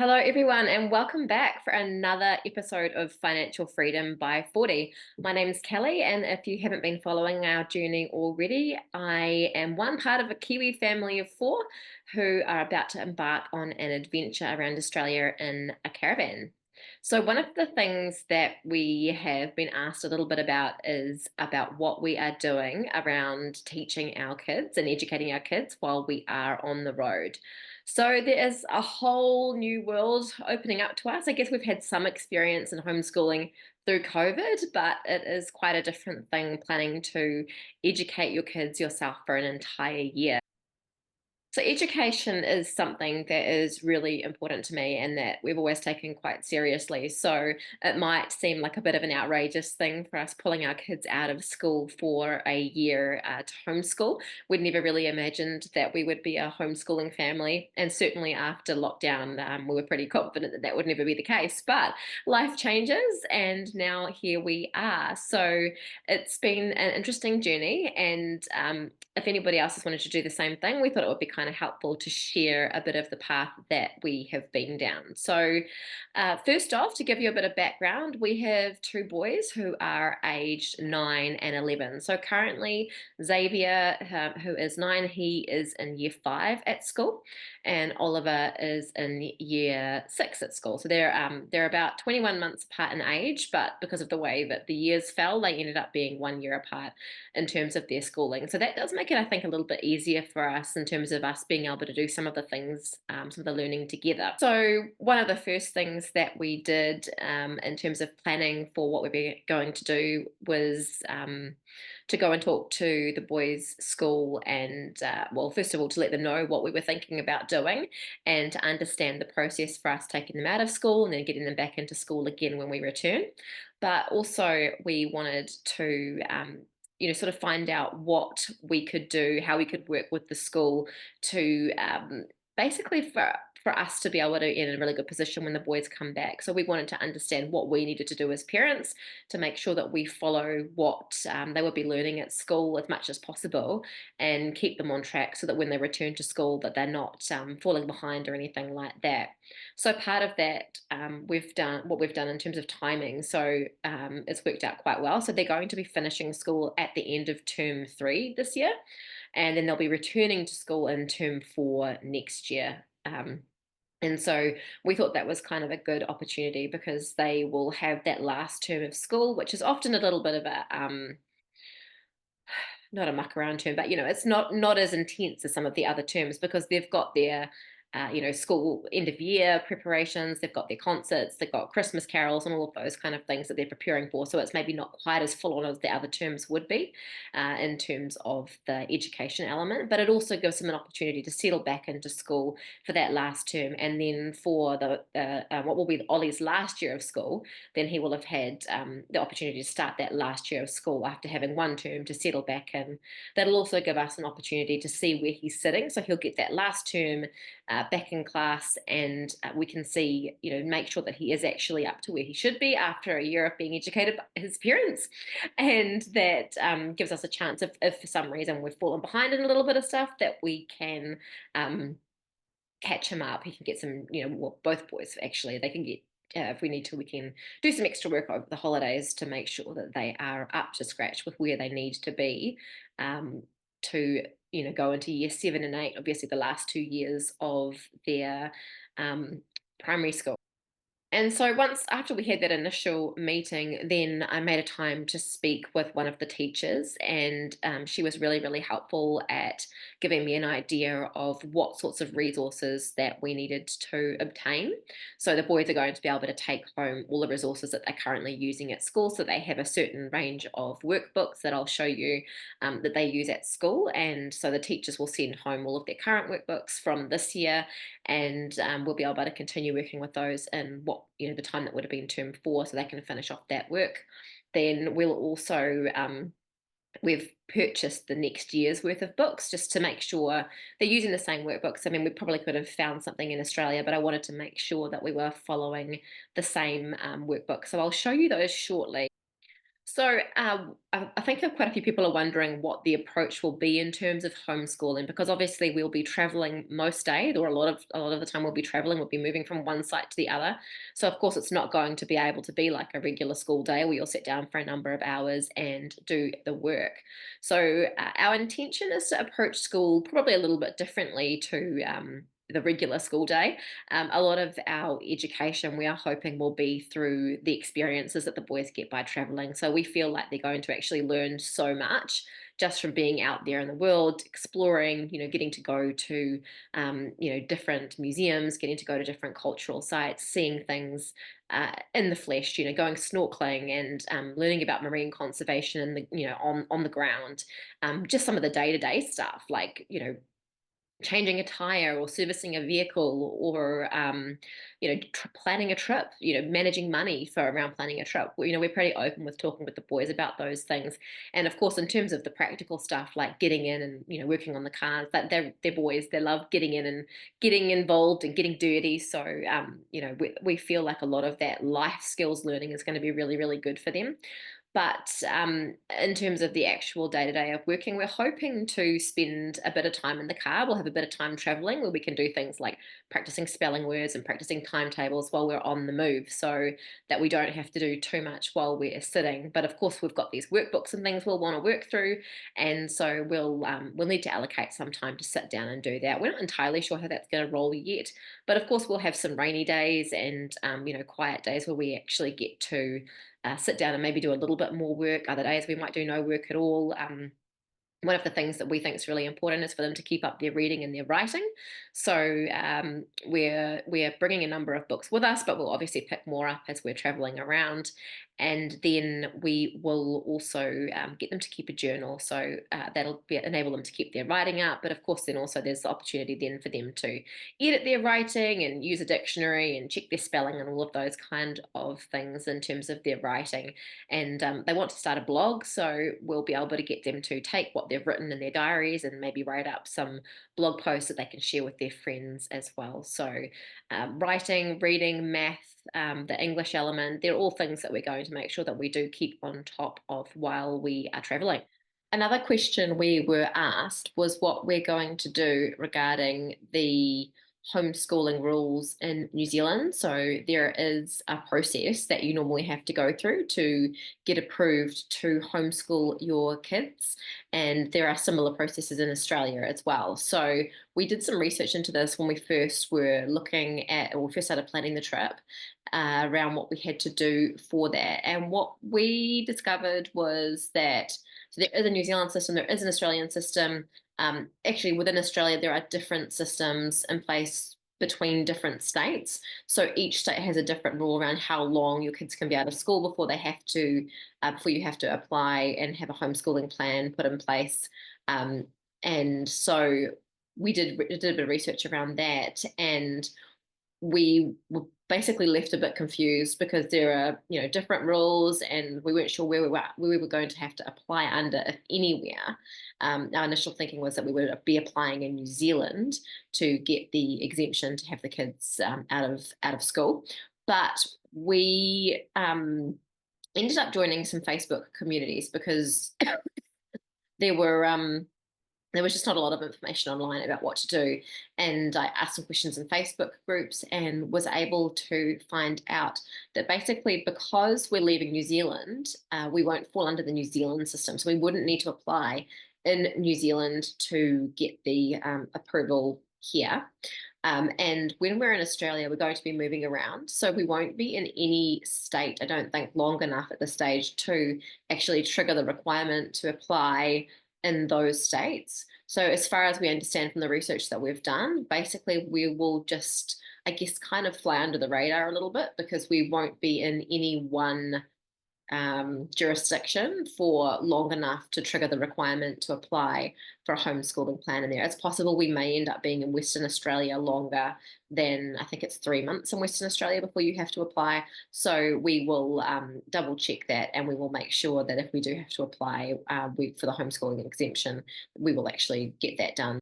Hello, everyone, and welcome back for another episode of Financial Freedom by 40. My name is Kelly, and if you haven't been following our journey already, I am one part of a Kiwi family of four who are about to embark on an adventure around Australia in a caravan. So, one of the things that we have been asked a little bit about is about what we are doing around teaching our kids and educating our kids while we are on the road. So there is a whole new world opening up to us. I guess we've had some experience in homeschooling through COVID, but it is quite a different thing planning to educate your kids yourself for an entire year. So, education is something that is really important to me and that we've always taken quite seriously. So, it might seem like a bit of an outrageous thing for us pulling our kids out of school for a year to homeschool. We'd never really imagined that we would be a homeschooling family. And certainly after lockdown, we were pretty confident that that would never be the case. But life changes, and now here we are. So, it's been an interesting journey. And if anybody else has wanted to do the same thing, we thought it would be kind of helpful to share a bit of the path that we have been down. So, first off, to give you a bit of background, we have two boys who are aged 9 and 11. So, currently, Xavier, who is 9, he is in year 5 at school, and Oliver is in year 6 at school. So, they're about 21 months apart in age, but because of the way that the years fell, they ended up being 1 year apart in terms of their schooling. So that does make it, I think, a little bit easier for us in terms of us being able to do some of the things, some of the learning together. So one of the first things that we did in terms of planning for what we were going to do was to go and talk to the boys' school and, well, first of all, to let them know what we were thinking about doing and to understand the process for us taking them out of school and then getting them back into school again when we return. But also, we wanted to sort of find out what we could do, how we could work with the school to basically for us to be able to be in a really good position when the boys come back. So we wanted to understand what we needed to do as parents to make sure that we follow what they would be learning at school as much as possible and keep them on track so that when they return to school that they're not falling behind or anything like that. So part of that, we've done what we've done in terms of timing. So it's worked out quite well. So they're going to be finishing school at the end of term 3 this year, and then they'll be returning to school in term 4 next year. And so we thought that was kind of a good opportunity because they will have that last term of school, which is often a little bit of a not a muck around term, but it's not as intense as some of the other terms because they've got their school end of year preparations, they've got their concerts, they've got Christmas carols and all of those kind of things that they're preparing for. So it's maybe not quite as full on as the other terms would be in terms of the education element, but it also gives them an opportunity to settle back into school for that last term. And then for the what will be Ollie's last year of school, then he will have had the opportunity to start that last year of school after having one term to settle back in. That'll also give us an opportunity to see where he's sitting. So he'll get that last term back in class, and we can see, make sure that he is actually up to where he should be after a year of being educated by his parents. And that gives us a chance if for some reason we've fallen behind in a little bit of stuff, that we can catch him up. He can get some, well, both boys actually, they can get if we need to, we can do some extra work over the holidays to make sure that they are up to scratch with where they need to be to go into year 7 and 8, obviously the last 2 years of their primary school. And so once after we had that initial meeting, then I made a time to speak with one of the teachers, and she was really, really helpful at giving me an idea of what sorts of resources that we needed to obtain. So the boys are going to be able to take home all the resources that they're currently using at school. So they have a certain range of workbooks that I'll show you that they use at school. And so the teachers will send home all of their current workbooks from this year, and we'll be able to continue working with those in what the time that would have been term 4, so they can finish off that work. Then we'll also we've purchased the next year's worth of books just to make sure they're using the same workbooks. I mean, we probably could have found something in Australia, but I wanted to make sure that we were following the same workbook. So I'll show you those shortly. I think that quite a few people are wondering what the approach will be in terms of homeschooling, because obviously we'll be traveling most days, or a lot of the time we'll be traveling. We'll be moving from one site to the other. So of course it's not going to be able to be like a regular school day where you'll sit down for a number of hours and do the work. So our intention is to approach school probably a little bit differently to the regular school day. A lot of our education we are hoping will be through the experiences that the boys get by traveling. So we feel like they're going to actually learn so much just from being out there in the world, exploring, getting to go to, different museums, getting to go to different cultural sites, seeing things in the flesh, going snorkeling and learning about marine conservation and on the ground. Just some of the day to day stuff, like changing a tire or servicing a vehicle or planning a trip, managing money for around planning a trip. We're pretty open with talking with the boys about those things. And of course, in terms of the practical stuff like getting in and working on the cars, that they're boys, they love getting in and getting involved and getting dirty. So we feel like a lot of that life skills learning is going to be really, really good for them. But in terms of the actual day to day of working, we're hoping to spend a bit of time in the car. We'll have a bit of time traveling where we can do things like practicing spelling words and practicing timetables while we're on the move, so that we don't have to do too much while we're sitting. But of course, we've got these workbooks and things we'll want to work through, and so we'll need to allocate some time to sit down and do that. We're not entirely sure how that's going to roll yet, but of course, we'll have some rainy days and quiet days where we actually get to sit down and maybe do a little bit more work. Other days we might do no work at all. One of the things that we think is really important is for them to keep up their reading and their writing. So we're bringing a number of books with us, but we'll obviously pick more up as we're traveling around. And then we will also get them to keep a journal, so enable them to keep their writing up. But of course, then also there's the opportunity then for them to edit their writing and use a dictionary and check their spelling and all of those kind of things in terms of their writing. And they want to start a blog, so we'll be able to get them to take what they've written in their diaries and maybe write up some blog posts that they can share with their friends as well. So writing, reading, math, the English element, they're all things that we're going to make sure that we do keep on top of while we are traveling. Another question we were asked was what we're going to do regarding the homeschooling rules in New Zealand. So there is a process that you normally have to go through to get approved to homeschool your kids. And there are similar processes in Australia as well. So we did some research into this when we first were looking at, or we first started planning the trip, around what we had to do for that. And what we discovered was that so there is a New Zealand system, there is an Australian system. Actually, within Australia, there are different systems in place between different states. So each state has a different rule around how long your kids can be out of school before you have to apply and have a homeschooling plan put in place. And so we did a bit of research around that, and we were basically left a bit confused because there are different rules and we weren't sure where we were going to have to apply under, if anywhere. Our initial thinking was that we would be applying in New Zealand to get the exemption to have the kids out of school, but we ended up joining some Facebook communities because there were there was just not a lot of information online about what to do. And I asked some questions in Facebook groups and was able to find out that basically because we're leaving New Zealand, we won't fall under the New Zealand system. So we wouldn't need to apply in New Zealand to get the approval here. And when we're in Australia, we're going to be moving around. So we won't be in any state, I don't think, long enough at this stage to actually trigger the requirement to apply in those states. So as far as we understand from the research that we've done, basically we will just, I guess, kind of fly under the radar a little bit because we won't be in any one jurisdiction for long enough to trigger the requirement to apply for a homeschooling plan in there. It's possible we may end up being in Western Australia longer than, I think it's 3 months in Western Australia before you have to apply. So we will double check that, and we will make sure that if we do have to apply for the homeschooling exemption, we will actually get that done.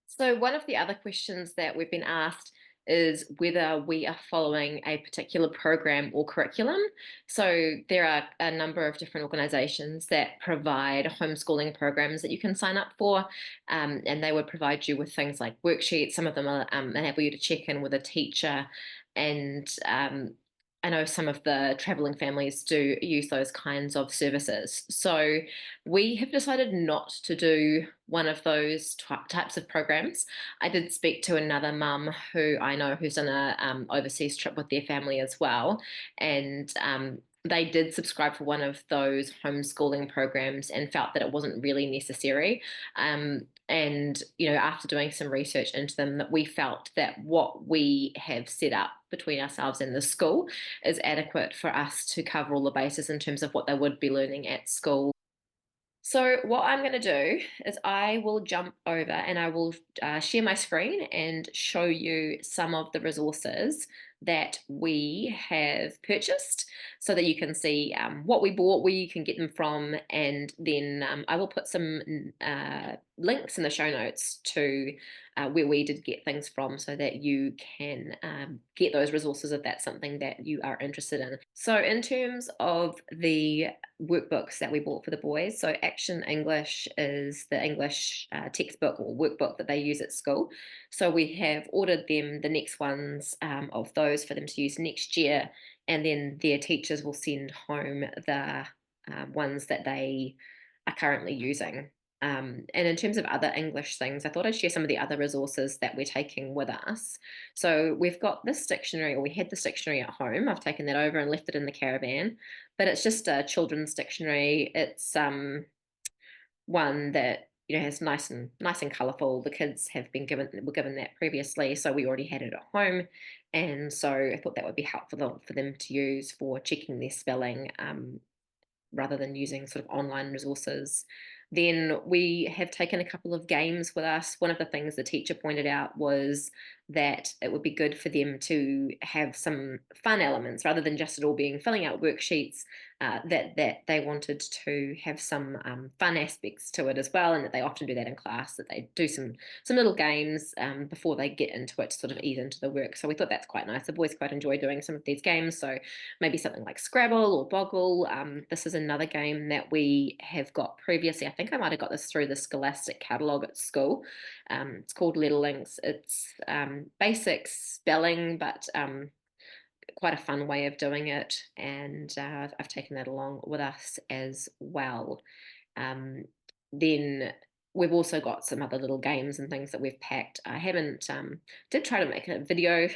So one of the other questions that we've been asked is whether we are following a particular program or curriculum. So there are a number of different organizations that provide homeschooling programs that you can sign up for, and they would provide you with things like worksheets. Some of them are enable you to check in with a teacher, and I know some of the traveling families do use those kinds of services. So we have decided not to do one of those types of programs. I did speak to another mum who I know who's done a overseas trip with their family as well, and they did subscribe for one of those homeschooling programs and felt that it wasn't really necessary. And after doing some research into them, that we felt that what we have set up between ourselves and the school is adequate for us to cover all the bases in terms of what they would be learning at school. So what I'm going to do is I will jump over and I will share my screen and show you some of the resources that we have purchased so that you can see what we bought, where you can get them from, and then I will put some links in the show notes to where we did get things from so that you can get those resources if that's something that you are interested in. So in terms of the workbooks that we bought for the boys. So Action English is the English textbook or workbook that they use at school. So we have ordered them the next ones of those for them to use next year, and then their teachers will send home the ones that they are currently using. And in terms of other English things, I thought I'd share some of the other resources that we're taking with us. So we've got this dictionary, or we had this dictionary at home. I've taken that over and left it in the caravan, but it's just a children's dictionary. It's one that has nice and colourful. The kids were given that previously, so we already had it at home, and so I thought that would be helpful for them to use for checking their spelling. Rather than using sort of online resources. Then we have taken a couple of games with us. One of the things the teacher pointed out was that it would be good for them to have some fun elements rather than just it all being filling out worksheets. That they wanted to have some fun aspects to it as well, and that they often do that in class. That they do some little games before they get into it to sort of ease into the work. So we thought that's quite nice. The boys quite enjoy doing some of these games. So maybe something like Scrabble or Boggle. This is another game that we have got previously. I think I might have got this through the Scholastic catalogue at school. It's called Letter Links. It's basic spelling, but quite a fun way of doing it. And I've taken that along with us as well. Then we've also got some other little games and things that we've packed. I haven't did try to make a video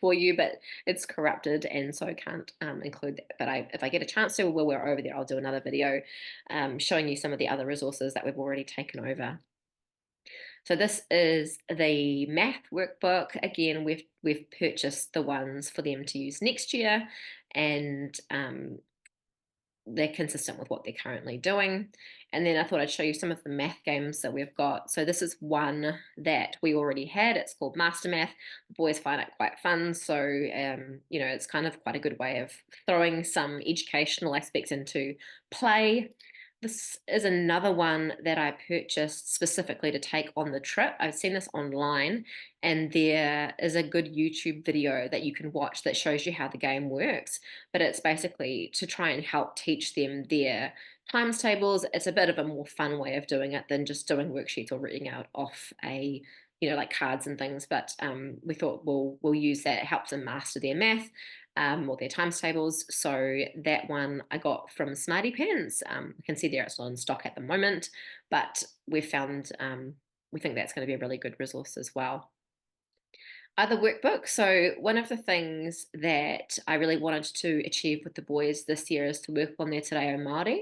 for you, but it's corrupted and so I can't include that. But if I get a chance to, while we're over there, I'll do another video showing you some of the other resources that we've already taken over. So this is the math workbook. Again, we've purchased the ones for them to use next year, and they're consistent with what they're currently doing. And then I thought I'd show you some of the math games that we've got. So this is one that we already had. It's called Master Math. The boys find it quite fun. So, it's kind of quite a good way of throwing some educational aspects into play. This is another one that I purchased specifically to take on the trip. I've seen this online, and there is a good YouTube video that you can watch that shows you how the game works. But it's basically to try and help teach them their times tables. It's a bit of a more fun way of doing it than just doing worksheets or reading out off like cards and things. But we thought we'll use that. It helps them master their math. Or their times tables. So that one I got from Smarty Pants. You can see there it's not in stock at the moment, but we found we think that's going to be a really good resource as well. Other workbooks. So one of the things that I really wanted to achieve with the boys this year is to work on their Te Reo Māori.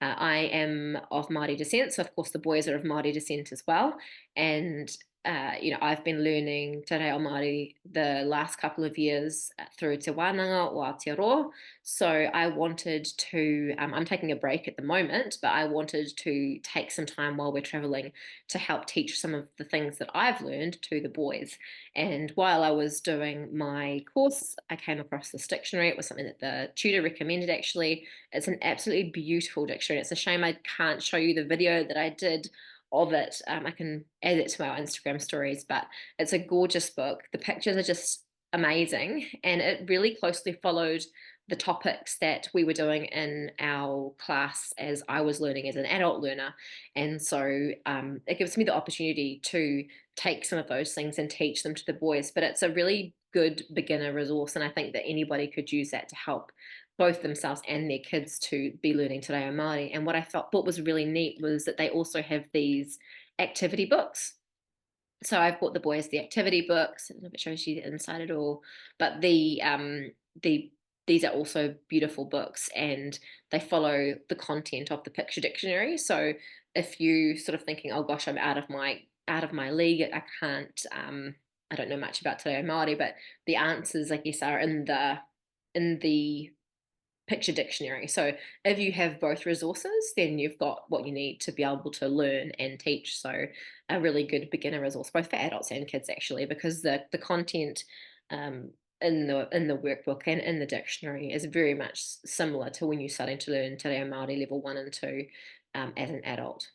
I am of Māori descent, so of course the boys are of Māori descent as well. And I've been learning Te Reo Māori the last couple of years through Te Wānanga or Aotearoa. So I wanted to, I'm taking a break at the moment, but I wanted to take some time while we're traveling to help teach some of the things that I've learned to the boys. And while I was doing my course, I came across this dictionary. It was something that the tutor recommended actually. It's an absolutely beautiful dictionary. It's a shame I can't show you the video that I did of it. I can add it to our Instagram stories, but it's a gorgeous book. The pictures are just amazing, and it really closely followed the topics that we were doing in our class as I was learning as an adult learner. And so it gives me the opportunity to take some of those things and teach them to the boys. But it's a really good beginner resource, and I think that anybody could use that to help both themselves and their kids to be learning Te Reo Māori. And what I thought was really neat was that they also have these activity books. So I've bought the boys the activity books. I don't know if it shows you the inside at all, but the these are also beautiful books, and they follow the content of the picture dictionary. So if you sort of thinking, oh gosh, I'm out of my league, I can't I don't know much about Te Reo Māori, but the answers, I guess, are in the picture dictionary. So if you have both resources, then you've got what you need to be able to learn and teach. So a really good beginner resource, both for adults and kids, actually, because the content um, in the workbook and in the dictionary is very much similar to when you're starting to learn Te Reo Māori level 1 and 2 as an adult.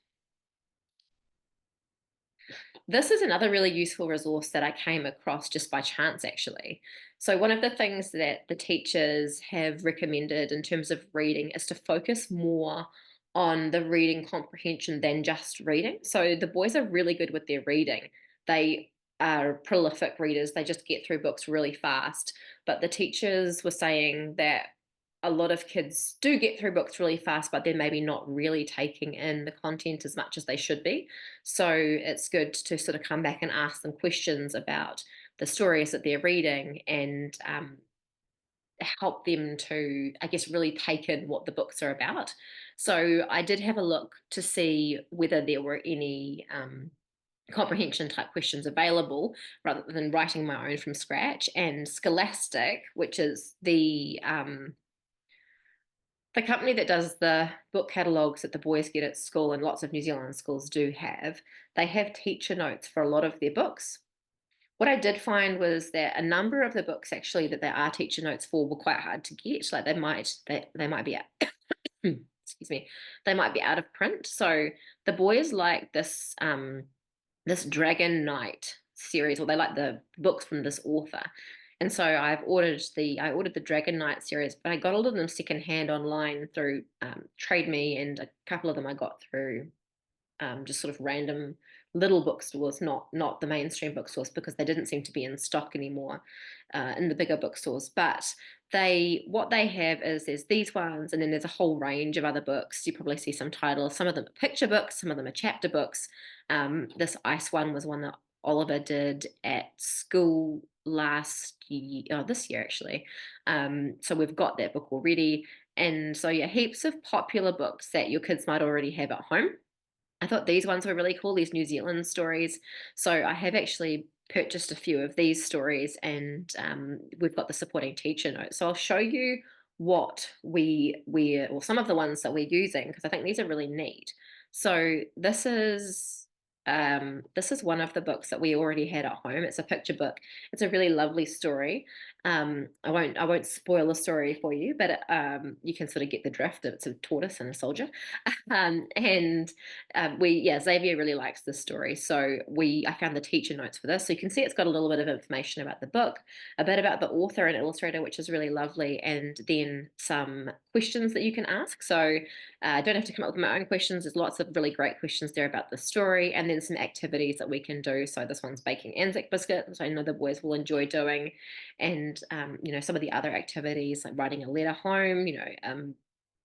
This is another really useful resource that I came across just by chance, actually. So, one of the things that the teachers have recommended in terms of reading is to focus more on the reading comprehension than just reading. So, the boys are really good with their reading. They are prolific readers, they just get through books really fast. But the teachers were saying that a lot of kids do get through books really fast, but they're maybe not really taking in the content as much as they should be. So it's good to sort of come back and ask them questions about the stories that they're reading, and help them to, I guess, really take in what the books are about. So I did have a look to see whether there were any comprehension type questions available rather than writing my own from scratch. And Scholastic, which is the company that does the book catalogues that the boys get at school, and lots of New Zealand schools do have, they have teacher notes for a lot of their books. What I did find was that a number of the books actually that there are teacher notes for were quite hard to get. Like they might be excuse me, they might be out of print. So the boys like this Dragon Knight series, or they like the books from this author. And so I ordered the Dragon Knight series, but I got all of them secondhand online through Trade Me, and a couple of them I got through just sort of random little bookstores, not the mainstream bookstores, because they didn't seem to be in stock anymore in the bigger bookstores. But what they have is there's these ones, and then there's a whole range of other books. You probably see some titles. Some of them are picture books, some of them are chapter books. This ice one was one that Oliver did at school last year, this year actually. So we've got that book already. And so, yeah, heaps of popular books that your kids might already have at home. I thought these ones were really cool, these New Zealand stories. So I have actually purchased a few of these stories, and we've got the supporting teacher notes. So I'll show you what or some of the ones that we're using, because I think these are really neat. So this is one of the books that we already had at home. It's a picture book. It's a really lovely story. I won't spoil the story for you, but you can sort of get the drift. It's a tortoise and a soldier. And Xavier really likes this story. So I found the teacher notes for this. So you can see it's got a little bit of information about the book, a bit about the author and illustrator, which is really lovely, and then some questions that you can ask. So I don't have to come up with my own questions. There's lots of really great questions there about the story, and then some activities that we can do. So this one's baking Anzac biscuits, which I know the boys will enjoy doing, and some of the other activities like writing a letter home,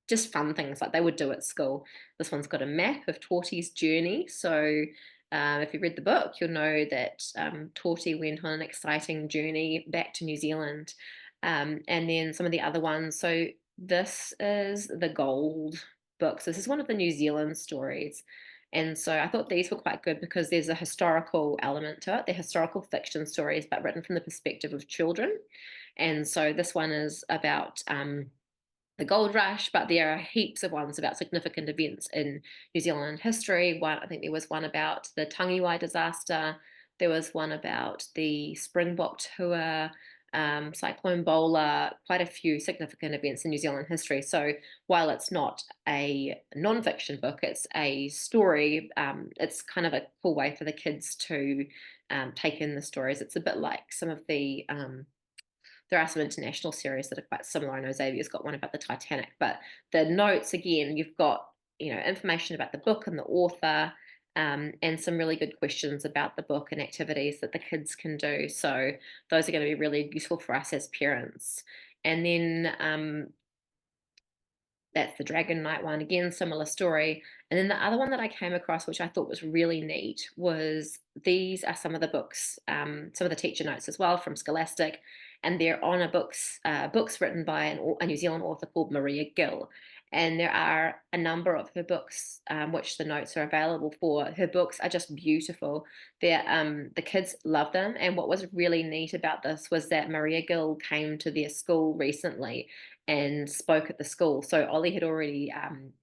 just fun things like they would do at school. This one's got a map of Torty's journey. So if you read the book, you'll know that Torty went on an exciting journey back to New Zealand. And then some of the other ones. So this is the Gold book. So this is one of the New Zealand stories. And so I thought these were quite good because there's a historical element to it. They're historical fiction stories, but written from the perspective of children. And so this one is about the gold rush, but there are heaps of ones about significant events in New Zealand history. I think there was one about the Tangiwai disaster. There was one about the Springbok tour. Cyclone Bowler, quite a few significant events in New Zealand history. So while it's not a non-fiction book, it's a story. It's kind of a cool way for the kids to take in the stories. It's a bit like some of the there are some international series that are quite similar. I know Xavier's got one about the Titanic, but the notes, again, you've got, information about the book and the author, and some really good questions about the book and activities that the kids can do. So those are going to be really useful for us as parents. And then that's the Dragon Knight one. Again, similar story. And then the other one that I came across, which I thought was really neat, was these are some of the books, some of the teacher notes as well from Scholastic, and they're honor books written by a New Zealand author called Maria Gill. And there are a number of her books, which the notes are available for. Her books are just beautiful. The kids love them. And what was really neat about this was that Maria Gill came to their school recently and spoke at the school. So Ollie had already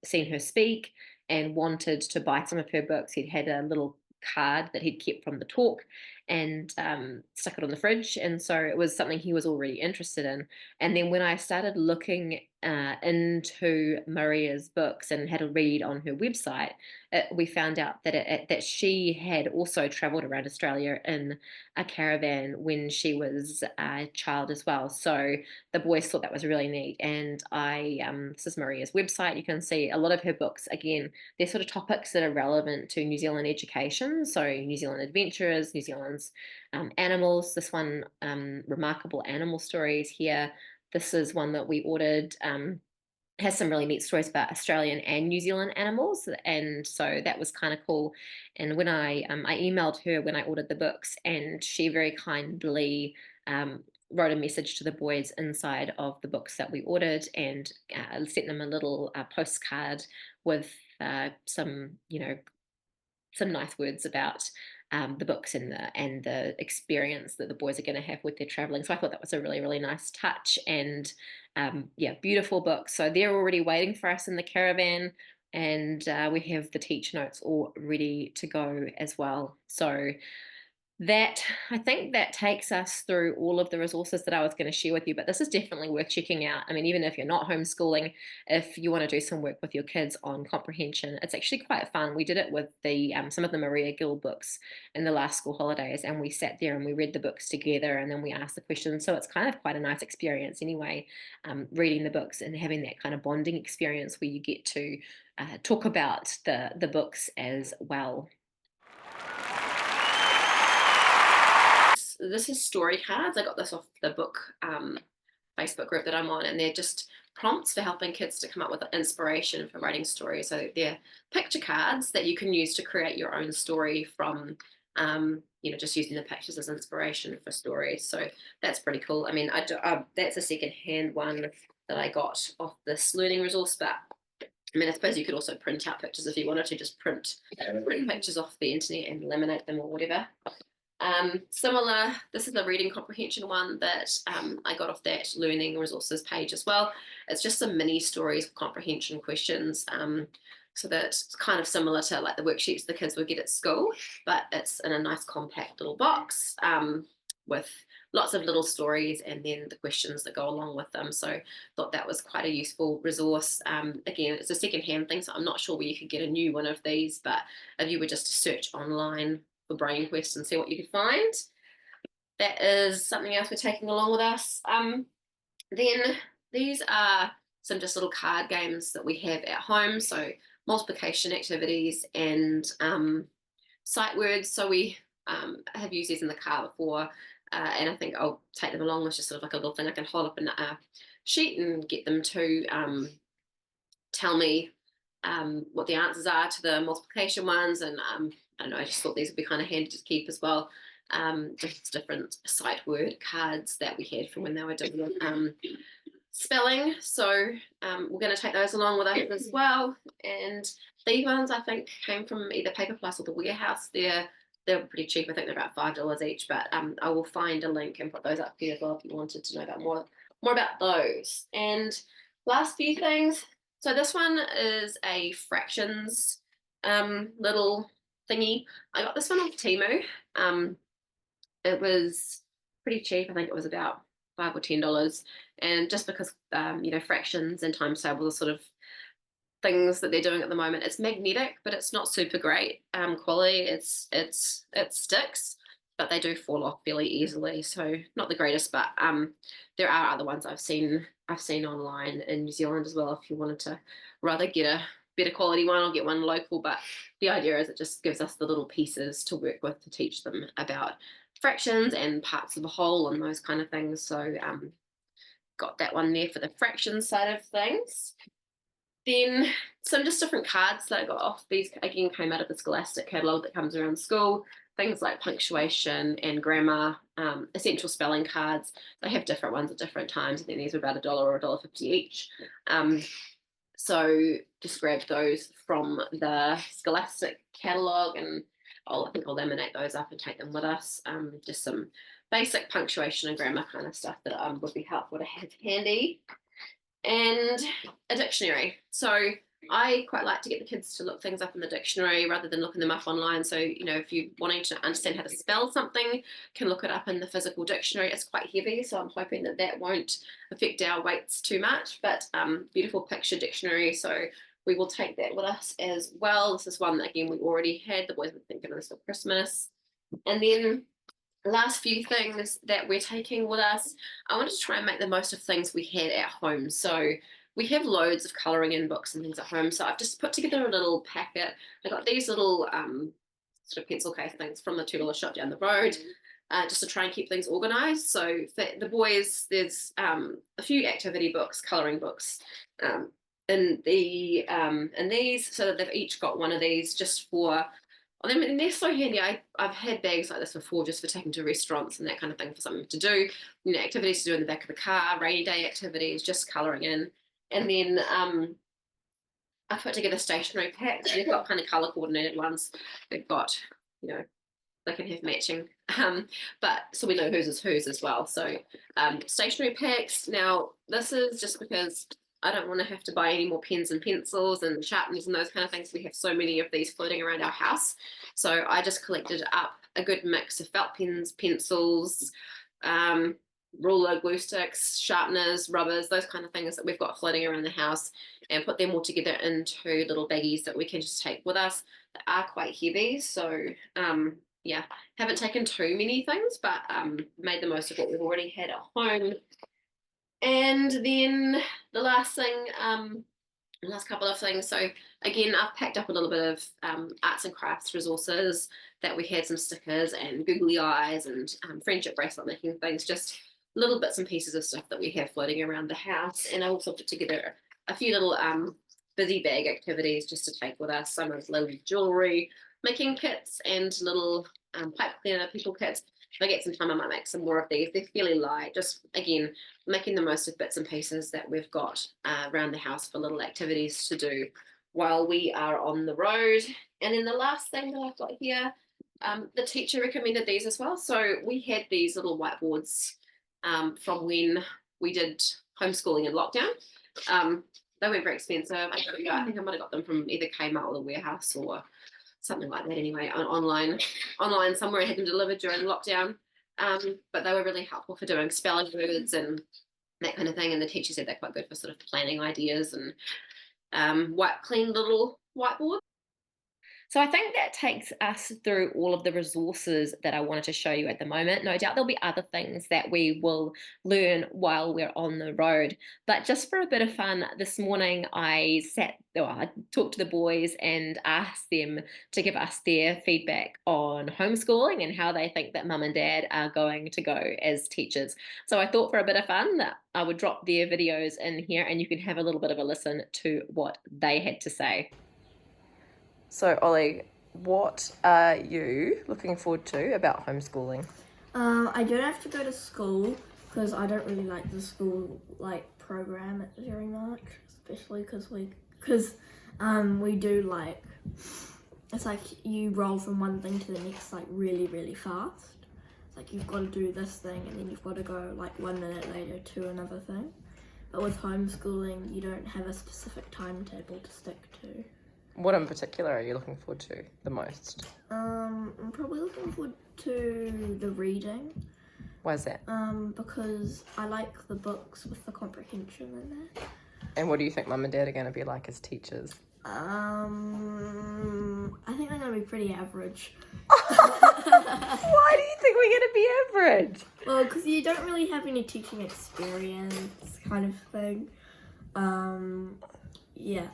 seen her speak and wanted to buy some of her books. He'd had a little card that he'd kept from the talk and stuck it on the fridge. And so it was something he was already interested in. And then when I started looking into Maria's books and had a read on her website, we found out that she had also traveled around Australia in a caravan when she was a child as well. So the boys thought that was really neat. And this is Maria's website. You can see a lot of her books. Again, they're sort of topics that are relevant to New Zealand education. So New Zealand adventurers, New Zealand's animals. This one, remarkable animal stories here. This is one that we ordered. Has some really neat stories about Australian and New Zealand animals, and so that was kind of cool. And when I emailed her when I ordered the books, and she very kindly wrote a message to the boys inside of the books that we ordered, and sent them a little postcard with some nice words about the books and the experience that the boys are going to have with their traveling. So I thought that was a really, really nice touch, and yeah, beautiful books. So they're already waiting for us in the caravan, and we have the teacher notes all ready to go as well. So that, I think that takes us through all of the resources that I was going to share with you, but this is definitely worth checking out. I mean, even if you're not homeschooling, if you want to do some work with your kids on comprehension, it's actually quite fun. We did it with the some of the Maria Gill books in the last school holidays, and we sat there and we read the books together, and then we asked the questions. So it's kind of quite a nice experience anyway, reading the books and having that kind of bonding experience where you get to talk about the books as well. This is story cards. I got this off the book Facebook group that I'm on, and they're just prompts for helping kids to come up with inspiration for writing stories. So they're picture cards that you can use to create your own story from, just using the pictures as inspiration for stories. So that's pretty cool. I mean, that's a second-hand one that I got off this learning resource, but I mean, I suppose you could also print out pictures if you wanted to, just print pictures off the internet and laminate them or whatever. Similar, this is the reading comprehension one that I got off that learning resources page as well. It's just some mini stories with comprehension questions. So that's kind of similar to like the worksheets the kids would get at school, but it's in a nice compact little box with lots of little stories and then the questions that go along with them. So thought that was quite a useful resource. Again, it's a secondhand thing, so I'm not sure where you could get a new one of these, but if you were just to search online for Brain Quest and see what you could find, that is something else we're taking along with us. Then these are some just little card games that we have at home, so multiplication activities and sight words. So we have used these in the car before, and I think I'll take them along with just sort of like a little thing I can hold up in a sheet and get them to tell me what the answers are to the multiplication ones. And I don't know, I just thought these would be kind of handy to keep as well. Just different sight word cards that we had from when they were doing spelling. So we're going to take those along with us as well. And these ones I think came from either Paper Plus or the Warehouse. They're pretty cheap. I think they're about $5 each, but I will find a link and put those up here as well if you wanted to know about more about those. And last few things. So this one is a fractions little thingy. I got this one off Temu. It was pretty cheap. I think it was about $5 or $10. And just because fractions and times tables are sort of things that they're doing at the moment, it's magnetic, but it's not super great quality. It sticks, but they do fall off fairly easily, so not the greatest. But there are other ones I've seen online in New Zealand as well, if you wanted to rather get a better quality one or get one local. But the idea is it just gives us the little pieces to work with to teach them about fractions and parts of a whole and those kind of things. So got that one there for the fractions side of things. Then some just different cards that I got off. These again came out of the Scholastic catalogue that comes around school. Things like punctuation and grammar, essential spelling cards. They have different ones at different times. I think these are about $1 or $1.50 each. So just grab those from the Scholastic catalogue, and I think I'll laminate those up and take them with us. Just some basic punctuation and grammar kind of stuff that would be helpful to have handy. And a dictionary. So I quite like to get the kids to look things up in the dictionary rather than looking them up online. So, if you're wanting to understand how to spell something, can look it up in the physical dictionary. It's quite heavy, so I'm hoping that won't affect our weights too much, but beautiful picture dictionary. So we will take that with us as well. This is one that, again, we already had. The boys were thinking of this for Christmas. And then the last few things that we're taking with us, I wanted to try and make the most of things we had at home. So we have loads of colouring in books and things at home. So I've just put together a little packet. I got these little sort of pencil case things from the $2 shop down the road, just to try and keep things organised. So for the boys, there's a few activity books, colouring books, in these, so that they've each got one of these just for. And they're so handy. I've had bags like this before just for taking to restaurants and that kind of thing, for something to do, activities to do in the back of the car, rainy day activities, just colouring in. And then I put together stationery packs. They've got kind of colour coordinated ones. They've got, they can have matching, but so we know whose is whose as well. So stationery packs. Now this is just because I don't want to have to buy any more pens and pencils and sharpeners and those kind of things. We have so many of these floating around our house. So I just collected up a good mix of felt pens, pencils, ruler, glue sticks, sharpeners, rubbers, those kind of things that we've got floating around the house, and put them all together into little baggies that we can just take with us. They are quite heavy, so haven't taken too many things, but made the most of what we've already had at home. And then the last thing, last couple of things. So again, I've packed up a little bit of arts and crafts resources that we had, some stickers and googly eyes and friendship bracelet making things, just little bits and pieces of stuff that we have floating around the house. And I also put together a few little busy bag activities just to take with us, some of little jewelry making kits and little pipe cleaner people kits. If I get some time, I might make some more of these. They're fairly light, just again making the most of bits and pieces that we've got around the house for little activities to do while we are on the road. And then the last thing that I've got here, the teacher recommended these as well. So we had these little whiteboards from when we did homeschooling in lockdown. They weren't very expensive. I think I might have got them from either Kmart or the warehouse or something like that anyway, online somewhere. I had them delivered during lockdown, but they were really helpful for doing spelling words and that kind of thing, and the teacher said they're quite good for sort of planning ideas and clean little whiteboards. So I think that takes us through all of the resources that I wanted to show you at the moment. No doubt there'll be other things that we will learn while we're on the road. But just for a bit of fun, this morning I talked to the boys and asked them to give us their feedback on homeschooling and how they think that mum and dad are going to go as teachers. So I thought for a bit of fun that I would drop their videos in here and you can have a little bit of a listen to what they had to say. So, Ollie, what are you looking forward to about homeschooling? I don't have to go to school because I don't really like the school program very much, especially because we do it's like you roll from one thing to the next really, really fast. It's like you've got to do this thing and then you've got to go 1 minute later to another thing. But with homeschooling, you don't have a specific timetable to stick to. What in particular are you looking forward to the most? I'm probably looking forward to the reading. Why is that? Because I like the books with the comprehension in there. And what do you think Mum and Dad are going to be like as teachers? I think they're gonna be pretty average. Why do you think we're going to be average? Well, because you don't really have any teaching experience, kind of thing. Yeah.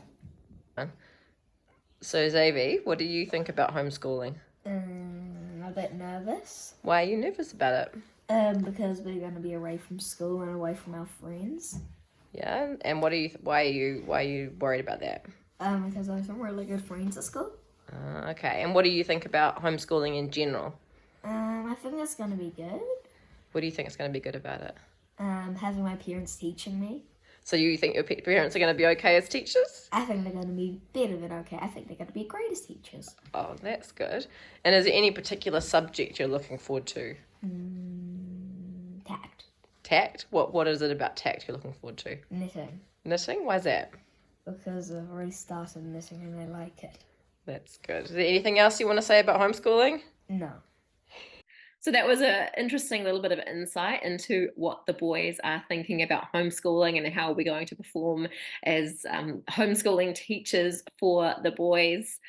So, Xavi, what do you think about homeschooling? A bit nervous. Why are you nervous about it? Because we're going to be away from school and away from our friends. Yeah, and what do you? Why are you worried about that? Because I have some really good friends at school. Okay, and what do you think about homeschooling in general? I think it's going to be good. What do you think is going to be good about it? Having my parents teaching me. So you think your parents are going to be okay as teachers? I think they're going to be better than okay. I think they're going to be great as teachers. Oh, that's good. And is there any particular subject you're looking forward to? Tact. Tact? What is it about tact you're looking forward to? Knitting. Knitting? Why is that? Because I've already started knitting and I like it. That's good. Is there anything else you want to say about homeschooling? No. So that was an interesting little bit of insight into what the boys are thinking about homeschooling and how we're going to perform as homeschooling teachers for the boys.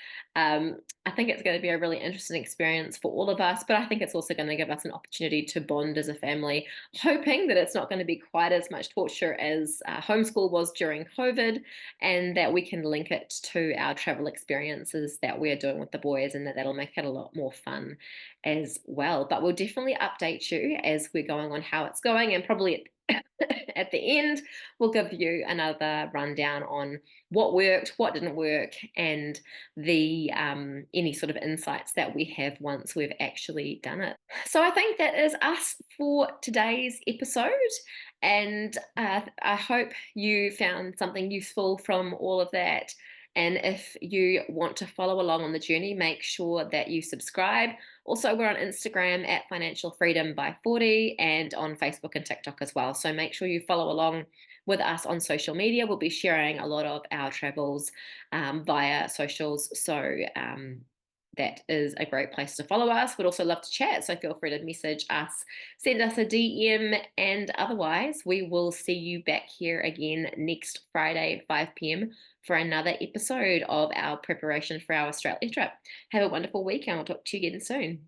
I think it's going to be a really interesting experience for all of us, but I think it's also going to give us an opportunity to bond as a family, hoping that it's not going to be quite as much torture as homeschool was during COVID, and that we can link it to our travel experiences that we're doing with the boys, and that'll make it a lot more fun as well. But we'll definitely update you as we're going on how it's going, and probably at the end, we'll give you another rundown on what worked, what didn't work, and the any sort of insights that we have once we've actually done it. So I think that is us for today's episode, and I hope you found something useful from all of that. And if you want to follow along on the journey, make sure that you subscribe. Also, we're on Instagram at Financial Freedom by 40 and on Facebook and TikTok as well. So make sure you follow along with us on social media. We'll be sharing a lot of our travels via socials. So that is a great place to follow us. We'd also love to chat. So feel free to message us, send us a DM, and otherwise, we will see you back here again next Friday at 5 p.m. for another episode of our preparation for our Australia trip. Have a wonderful week, and I'll talk to you again soon.